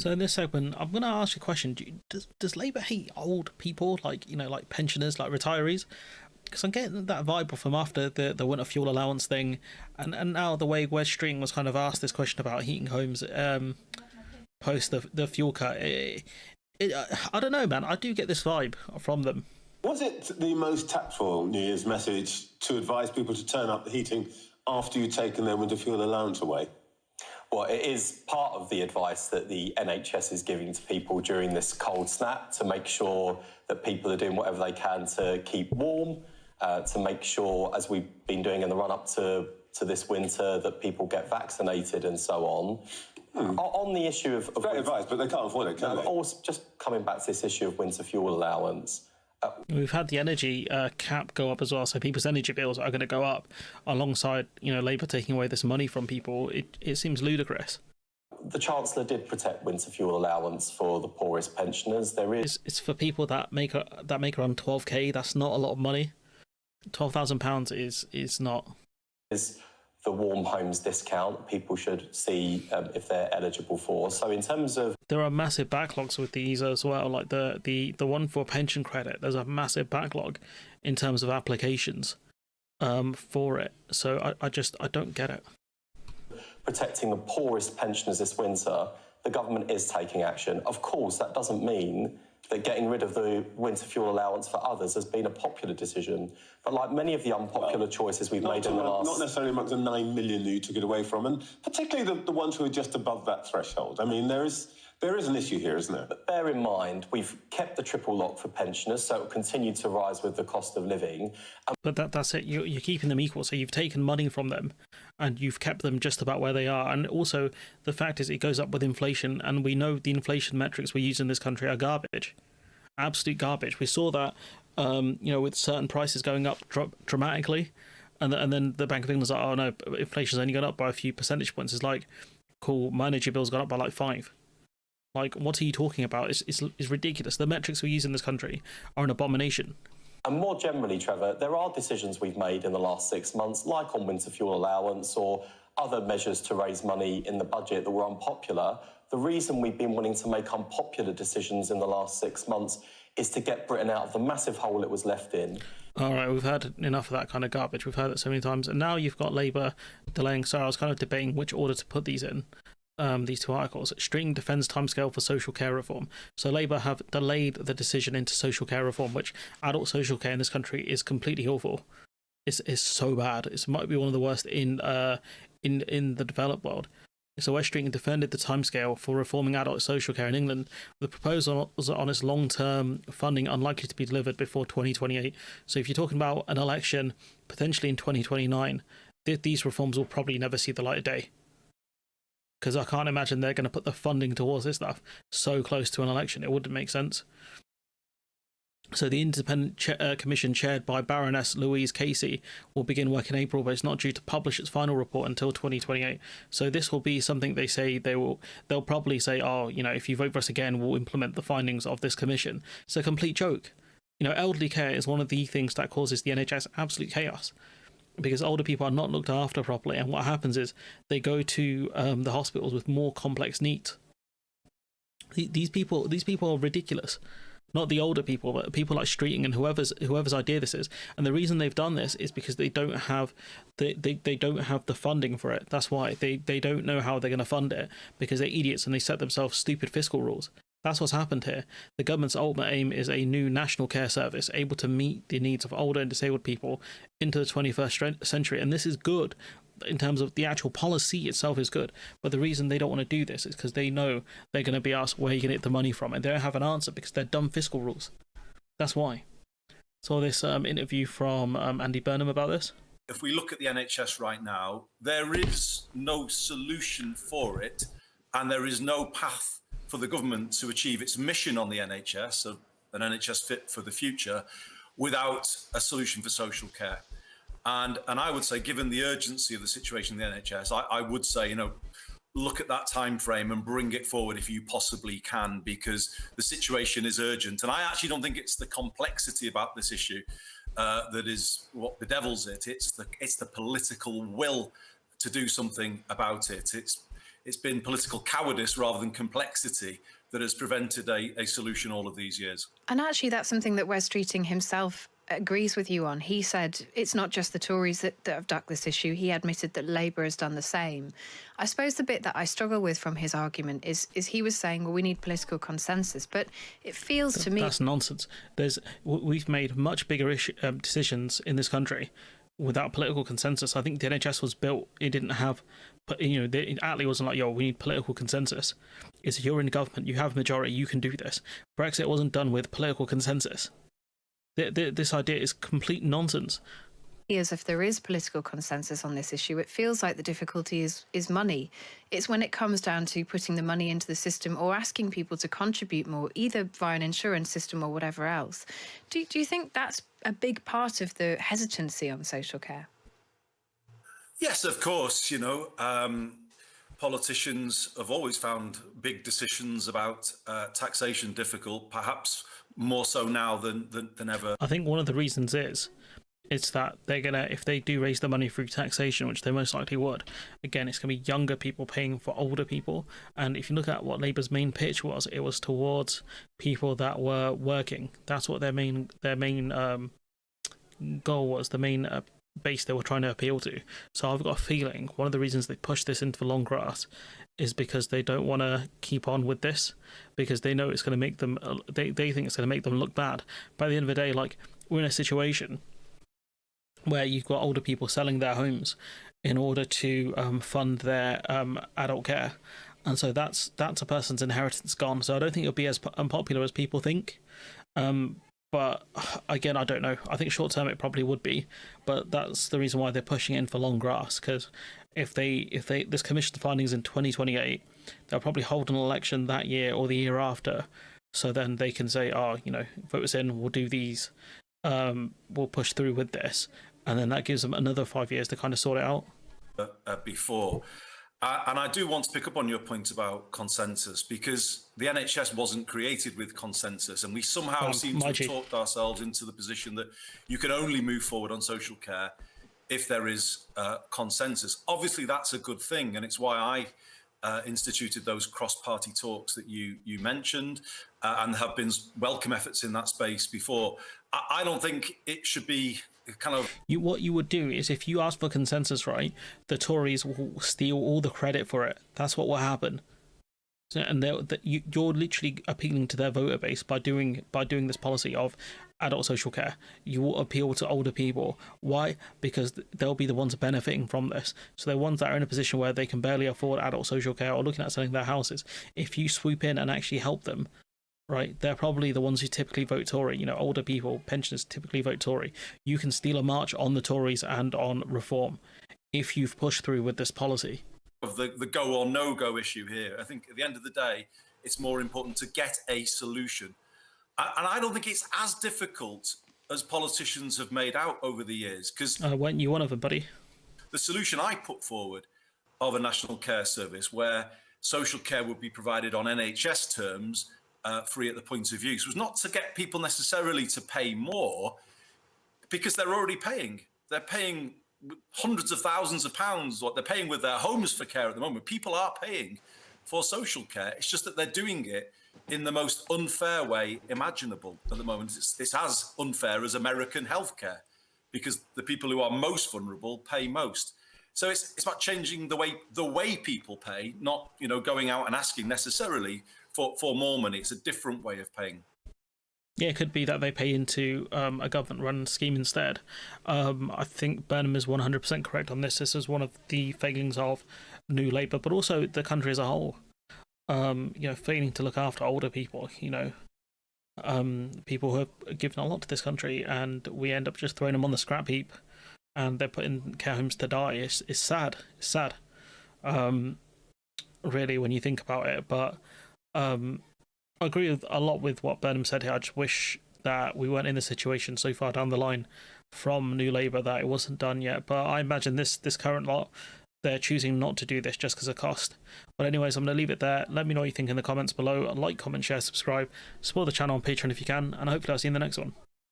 So in this segment, I'm going to ask you a question. Does Labour hate old people, like, like pensioners, like retirees? Because I'm getting that vibe from after the winter fuel allowance thing, and now the way Wes String was kind of asked this question about heating homes post the fuel cut. I don't know, man. I do get this vibe from them. Was it the most tactful New Year's message to advise people to turn up the heating after you've taken their winter fuel allowance away? Well, it is part of the advice that the NHS is giving to people during this cold snap, to make sure that people are doing whatever they can to keep warm, to make sure, as we've been doing in the run-up to this winter, that people get vaccinated and so on. On the issue of great advice, but they can't afford it, can they? Also, just coming back to this issue of winter fuel allowance. We've had the energy cap go up as well, so people's energy bills are going to go up alongside, Labour taking away this money from people. It seems ludicrous. The Chancellor did protect winter fuel allowance for the poorest pensioners. It's for people that make around 12k. That's not a lot of money. £12,000 is not. The warm homes discount people should see if they're eligible for. So in terms of, there are massive backlogs with these as well, like the one for pension credit. There's a massive backlog in terms of applications for it. So I don't get it. Protecting the poorest pensioners this winter, the government is taking action. Of course, that doesn't mean that getting rid of the winter fuel allowance for others has been a popular decision. But like many of the unpopular choices we've made in the last... Not necessarily amongst the 9 million that you took it away from, and particularly the ones who are just above that threshold. I mean, there is an issue here, isn't there? But bear in mind, we've kept the triple lock for pensioners, so it will continue to rise with the cost of living. But that's it. You're keeping them equal, so you've taken money from them, and you've kept them just about where they are. And also, the fact is, it goes up with inflation, and we know the inflation metrics we use in this country are garbage. Absolute garbage. We saw that, with certain prices going up dramatically, and then the Bank of England's like, oh no, inflation's only gone up by a few percentage points. It's like, cool, my energy bill's gone up by like 5. Like, what are you talking about? It's ridiculous. The metrics we use in this country are an abomination. And more generally, Trevor, there are decisions we've made in the last 6 months, like on winter fuel allowance or other measures to raise money in the budget that were unpopular. The reason we've been wanting to make unpopular decisions in the last 6 months is to get Britain out of the massive hole it was left in. All right, we've had enough of that kind of garbage. We've heard it so many times. And now you've got Labour delaying. So I was kind of debating which order to put these in, these two articles. String defends timescale for social care reform. So Labour have delayed the decision into social care reform, which adult social care in this country is completely awful. It's so bad. It might be one of the worst in the developed world. So Wes String defended the timescale for reforming adult social care in England. The proposal was on its long-term funding unlikely to be delivered before 2028. So if you're talking about an election potentially in 2029, these reforms will probably never see the light of day. Because I can't imagine they're going to put the funding towards this stuff so close to an election. It wouldn't make sense. So the independent commission chaired by Baroness Louise Casey will begin work in April, but it's not due to publish its final report until 2028. So this will be something they say they'll probably say, oh, if you vote for us again, we'll implement the findings of this commission. It's a complete joke. Elderly care is one of the things that causes the NHS absolute chaos, because older people are not looked after properly, and what happens is they go to the hospitals with more complex needs. These people are ridiculous. Not the older people, but people like Streeting and whoever's idea this is. And the reason they've done this is because they don't have they don't have the funding for it. That's why they don't know how they're going to fund it, because they're idiots and they set themselves stupid fiscal rules. That's what's happened here. The government's ultimate aim is a new national care service able to meet the needs of older and disabled people into the 21st century. And this is good. In terms of the actual policy itself is good, but the reason they don't want to do this is because they know they're going to be asked where you can get the money from, and they don't have an answer because they're dumb fiscal rules. That's why. Saw this interview from Andy Burnham about this. If we look at the NHS right now, there is no solution for it, and there is no path for the government to achieve its mission on the NHS, of an NHS fit for the future, without a solution for social care. And I would say, given the urgency of the situation in the NHS, I would say, look at that time frame and bring it forward if you possibly can, because the situation is urgent. And I actually don't think it's the complexity about this issue that is what bedevils it. It's the political will to do something about it. it's been political cowardice rather than complexity that has prevented a solution all of these years. And actually, that's something that Wes Streeting himself agrees with you on. He said it's not just the Tories that have ducked this issue. He admitted that Labour has done the same. I suppose the bit that I struggle with from his argument is he was saying, well, we need political consensus, but it feels to me... That's nonsense. We've made much bigger decisions in this country without political consensus. I think the NHS was built, it didn't have, Attlee wasn't like, yo, we need political consensus. It's you're in government, you have majority, you can do this. Brexit wasn't done with political consensus. This idea is complete nonsense. As if there is political consensus on this issue, it feels like the difficulty is money. It's when it comes down to putting the money into the system or asking people to contribute more, either via an insurance system or whatever else. Do you think that's a big part of the hesitancy on social care? Yes, of course. Politicians have always found big decisions about taxation difficult, perhaps more so now than ever. I think one of the reasons it's that they're gonna, if they do raise the money through taxation, which they most likely would, again, it's gonna be younger people paying for older people. And if you look at what Labour's main pitch was, it was towards people that were working. That's what their main goal was, the main base they were trying to appeal to. So I've got a feeling one of the reasons they pushed this into the long grass is because they don't want to keep on with this, because they know it's going to make them, they think it's going to make them look bad. By the end of the day, like, we're in a situation where you've got older people selling their homes in order to fund their adult care, and so that's a person's inheritance gone. So I don't think it'll be as unpopular as people think. But again, I don't know. I think short term it probably would be, but that's the reason why they're pushing it in for long grass. Because if this commission's findings in 2028, they'll probably hold an election that year or the year after. So then they can say, vote us in, we'll do these, we'll push through with this, and then that gives them another 5 years to kind of sort it out. Before. And I do want to pick up on your point about consensus, because the NHS wasn't created with consensus, and we somehow seem to have talked ourselves into the position that you can only move forward on social care if there is consensus. Obviously, that's a good thing, and it's why I instituted those cross-party talks that you mentioned, and have been welcome efforts in that space before. I don't think it should be kind of... What you would do is, if you ask for consensus, right, the Tories will steal all the credit for it. That's what will happen. So, and you're literally appealing to their voter base by doing this policy of adult social care. You will appeal to older people. Why? Because they'll be the ones benefiting from this. So they're ones that are in a position where they can barely afford adult social care or looking at selling their houses. If you swoop in and actually help them, right, they're probably the ones who typically vote Tory. Older people, pensioners typically vote Tory. You can steal a march on the Tories and on reform if you've pushed through with this policy. Of the go or no go issue here, I think at the end of the day, it's more important to get a solution. And I don't think it's as difficult as politicians have made out over the years. Because weren't you one of them, buddy? The solution I put forward of a national care service where social care would be provided on NHS terms, free at the point of use, was not to get people necessarily to pay more, because they're already paying. They're paying hundreds of thousands of pounds, what they're paying with their homes for care at the moment. People are paying for social care. It's just that they're doing it in the most unfair way imaginable at the moment. It's as unfair as American healthcare, because the people who are most vulnerable pay most. So it's about changing the way people pay, not going out and asking necessarily for more money. It's a different way of paying. Yeah, it could be that they pay into a government-run scheme instead. I think Burnham is 100% correct on this. This is one of the failings of New Labour, but also the country as a whole. Failing to look after older people. People who have given a lot to this country, and we end up just throwing them on the scrap heap, and they're put in care homes to die. It's sad. It's sad. Really, when you think about it, but. I agree with a lot with what Burnham said here. I just wish that we weren't in the situation so far down the line from New Labour that it wasn't done yet. But I imagine this current lot, they're choosing not to do this just because of cost. But anyways, I'm going to leave it there. Let me know what you think in the comments below. Like, comment, share, subscribe. Support the channel on Patreon if you can. And hopefully I'll see you in the next one.